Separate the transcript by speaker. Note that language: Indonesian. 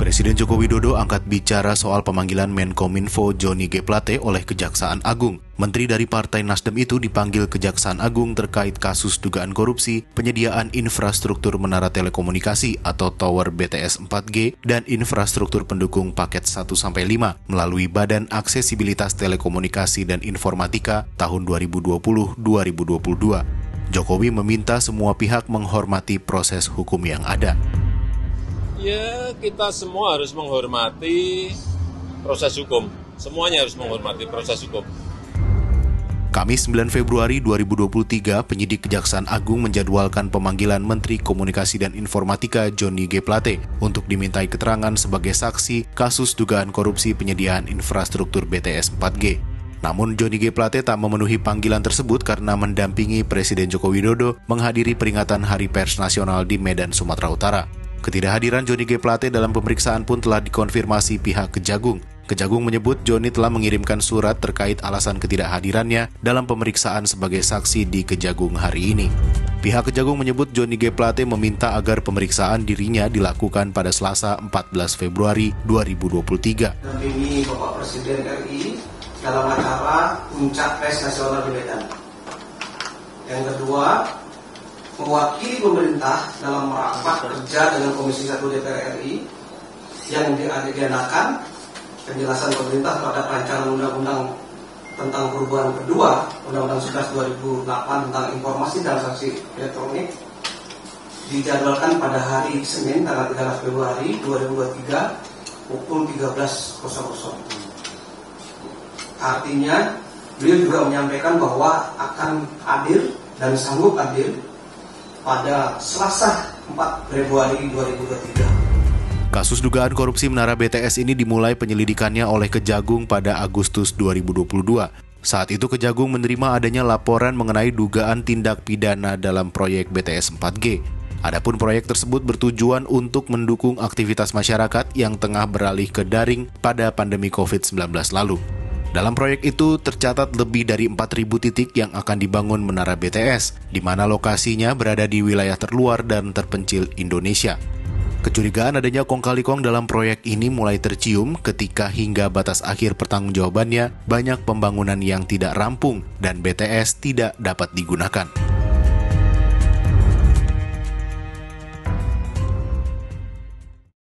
Speaker 1: Presiden Joko Widodo angkat bicara soal pemanggilan Menkominfo Johnny G. Plate oleh Kejaksaan Agung. Menteri dari Partai Nasdem itu dipanggil Kejaksaan Agung terkait kasus dugaan korupsi, penyediaan infrastruktur menara telekomunikasi atau tower BTS 4G dan infrastruktur pendukung paket 1-5 melalui Badan Aksesibilitas Telekomunikasi dan Informatika tahun 2020-2022. Jokowi meminta semua pihak menghormati proses hukum yang ada.
Speaker 2: Ya, kita semua harus menghormati proses hukum. Semuanya harus menghormati proses hukum.
Speaker 1: Kamis 9 Februari 2023, penyidik Kejaksaan Agung menjadwalkan pemanggilan Menteri Komunikasi dan Informatika Johnny G. Plate untuk dimintai keterangan sebagai saksi kasus dugaan korupsi penyediaan infrastruktur BTS 4G. Namun Johnny G. Plate tak memenuhi panggilan tersebut karena mendampingi Presiden Joko Widodo menghadiri peringatan Hari Pers Nasional di Medan, Sumatera Utara. Ketidakhadiran Johnny G. Plate dalam pemeriksaan pun telah dikonfirmasi pihak Kejagung. Kejagung menyebut Johnny telah mengirimkan surat terkait alasan ketidakhadirannya dalam pemeriksaan sebagai saksi di Kejagung hari ini. Pihak Kejagung menyebut Johnny G. Plate meminta agar pemeriksaan dirinya dilakukan pada Selasa 14 Februari 2023.
Speaker 3: Mendampingi Bapak Presiden RI dalam acara Puncak Pers Nasional di Medan. Yang kedua, mewakili pemerintah dalam rapat kerja dengan Komisi 1 DPR RI yang diagendakan penjelasan pemerintah terhadap rancangan undang-undang tentang perubahan kedua Undang-Undang 11 2008 tentang informasi dan transaksi elektronik dijadwalkan pada hari Senin tanggal 13 Februari 2023 pukul 13.00. Artinya, beliau juga menyampaikan bahwa akan hadir dan sanggup hadir pada Selasa 4 Februari 2023.
Speaker 1: Kasus dugaan korupsi menara BTS ini dimulai penyelidikannya oleh Kejagung pada Agustus 2022. Saat itu Kejagung menerima adanya laporan mengenai dugaan tindak pidana dalam proyek BTS 4G. Adapun proyek tersebut bertujuan untuk mendukung aktivitas masyarakat yang tengah beralih ke daring pada pandemi COVID-19 lalu. Dalam proyek itu tercatat lebih dari 4.000 titik yang akan dibangun menara BTS, di mana lokasinya berada di wilayah terluar dan terpencil Indonesia. Kecurigaan adanya kong-kali-kong dalam proyek ini mulai tercium ketika hingga batas akhir pertanggungjawabannya banyak pembangunan yang tidak rampung dan BTS tidak dapat digunakan.